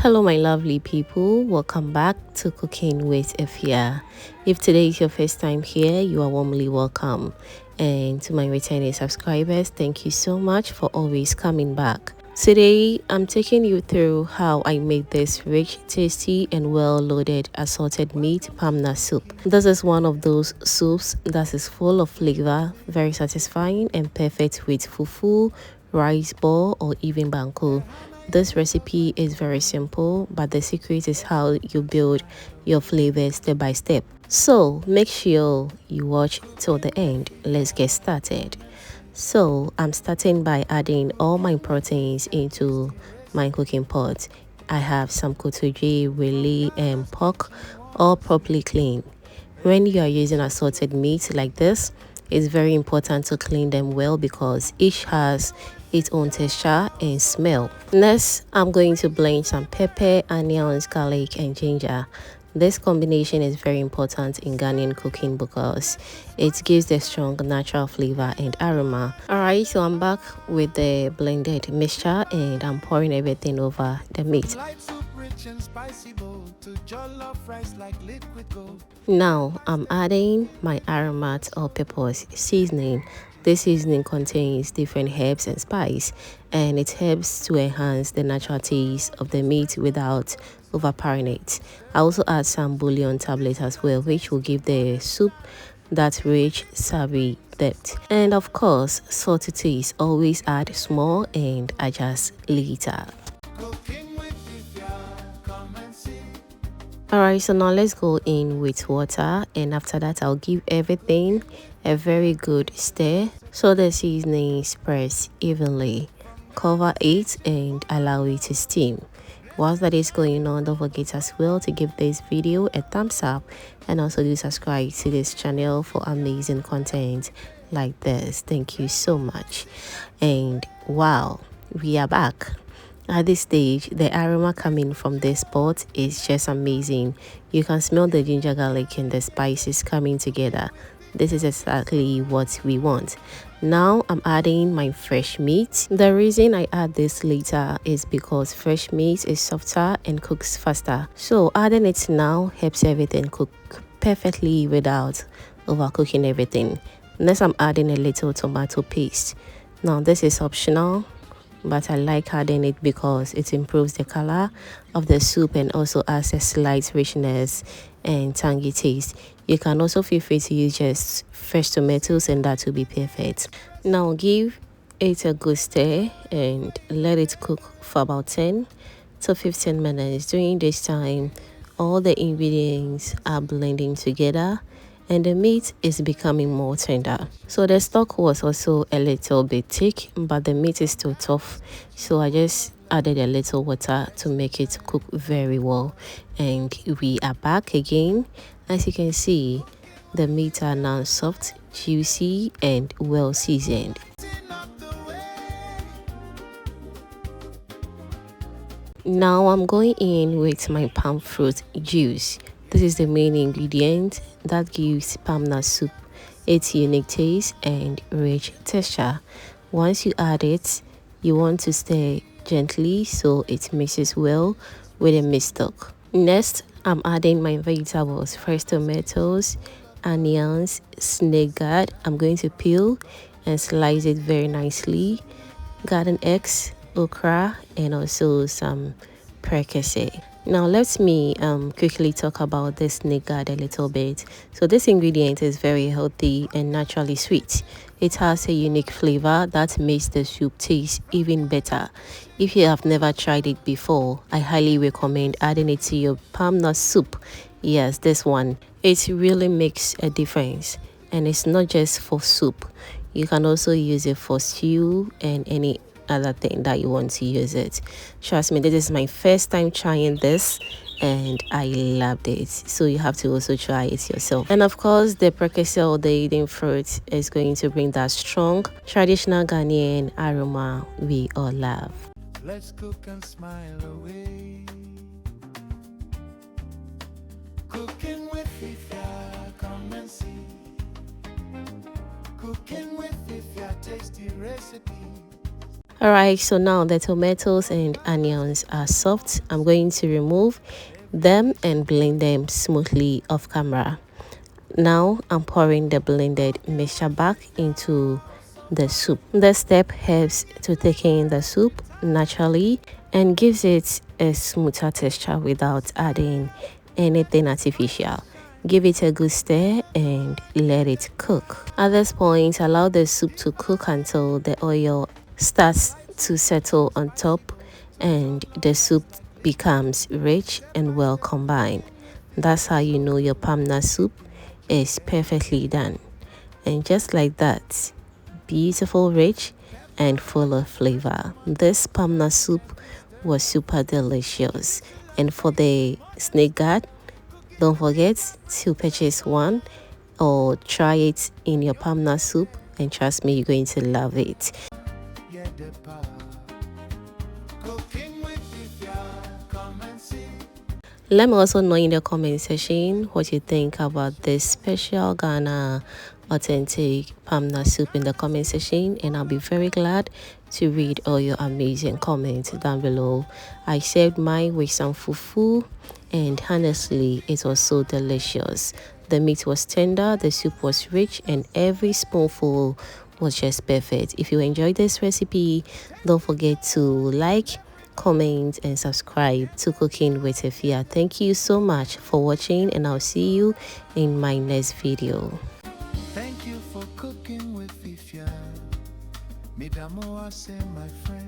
Hello, my lovely people. Welcome back to Cooking with Ifya. If today is your first time here, you are warmly welcome. And to my returning subscribers, thank you so much for always coming back. Today, I'm taking you through how I made this rich, tasty, and well-loaded assorted meat pamna soup. This is one of those soups that is full of flavor, very satisfying, and perfect with fufu, rice ball, or even banku. This recipe is very simple, but the secret is how you build your flavors step by step. So make sure you watch till the end. Let's get started. So I'm starting by adding all my proteins into my cooking pot. I have some kotodwe, wele, and pork, all properly cleaned. When you are using assorted meat like this, it's very important to clean them well because each has its own texture and smell. Next, I'm going to blend some pepper, onions, garlic, and ginger. This combination is very important in Ghanaian cooking because it gives the strong natural flavor and aroma. Alright, so I'm back with the blended mixture and I'm pouring everything over the meat. Now I'm adding my Aromate or peppers seasoning. This seasoning contains different herbs and spice, and it helps to enhance the natural taste of the meat without overpowering it. I also add some bouillon tablet as well, which will give the soup that rich, savory depth. And of course, salt to taste. Always add small and adjust later. Alright, so now let's go in with water, and after that I'll give everything a very good stir so the seasoning spreads evenly. Cover it and allow it to steam. Whilst that is going on, don't forget as well to give this video a thumbs up and also do subscribe to this channel for amazing content like this. Thank you so much. And wow, we are back. At this stage, the aroma coming from this pot is just amazing. You can smell the ginger, garlic, and the spices coming together. This is exactly what we want. Now I'm adding my fresh meat. The reason I add this later is because fresh meat is softer and cooks faster. So adding it now helps everything cook perfectly without overcooking everything. Next, I'm adding a little tomato paste. Now this is optional, but I like adding it because it improves the color of the soup and also adds a slight richness and tangy taste. You can also feel free to use just fresh tomatoes and that will be perfect. Now give it a good stir and let it cook for about 10 to 15 minutes. During this time, all the ingredients are blending together and the meat is becoming more tender. So the stock was also a little bit thick, but the meat is still tough, so I just added a little water to make it cook very well. And we are back again. As you can see, the meat are now soft, juicy, and well seasoned. Now I'm going in with my palm fruit juice. This is the main ingredient that gives pamna soup its unique taste and rich texture. Once you add it, you want to stir gently so it mixes well with the meat stock. Next, I'm adding my vegetables: fresh tomatoes, onions, snake gourd. I'm going to peel and slice it very nicely. Garden eggs, okra, and also some Prekese. Now let me quickly talk about this snake gourd a little bit. So this ingredient is very healthy and naturally sweet. It has a unique flavor that makes the soup taste even better. If you have never tried it before, I highly recommend adding it to your palm nut soup. Yes, this one. It really makes a difference, and it's not just for soup. You can also use it for stew and any other thing that you want to use it. Trust me, this is my first time trying this and I loved it, so you have to also try it yourself. And of course, the Prekese or the eating fruit is going to bring that strong traditional Ghanaian aroma we all love. Let's cook and smile away. Cooking with Ifya, come and see. Cooking with Ifya, tasty recipe. Alright, so now the tomatoes and onions are soft. I'm going to remove them and blend them smoothly off camera. Now I'm pouring the blended mixture back into the soup. This step helps to thicken the soup naturally and gives it a smoother texture without adding anything artificial. Give it a good stir and let it cook. At this point, allow the soup to cook until the oil starts to settle on top and the soup becomes rich and well combined. That's how you know your pamna soup is perfectly done. And just like that, beautiful, rich, and full of flavor. This pamna soup was super delicious. And for the snake guard, don't forget to purchase one or try it in your pamna soup, and trust me, you're going to love it. Let me also know in the comment section what you think about this special Ghana authentic pamna soup in the comment section, and I'll be very glad to read all your amazing comments down below. I served mine with some fufu, and honestly it was so delicious. The meat was tender, the soup was rich, and every spoonful was just perfect. If you enjoyed this recipe, don't forget to like, comment, and subscribe to Cooking with Efia. Thank you so much for watching, and I'll see you in my next video. Thank you for cooking with Efia. Midamo, I say, my friend.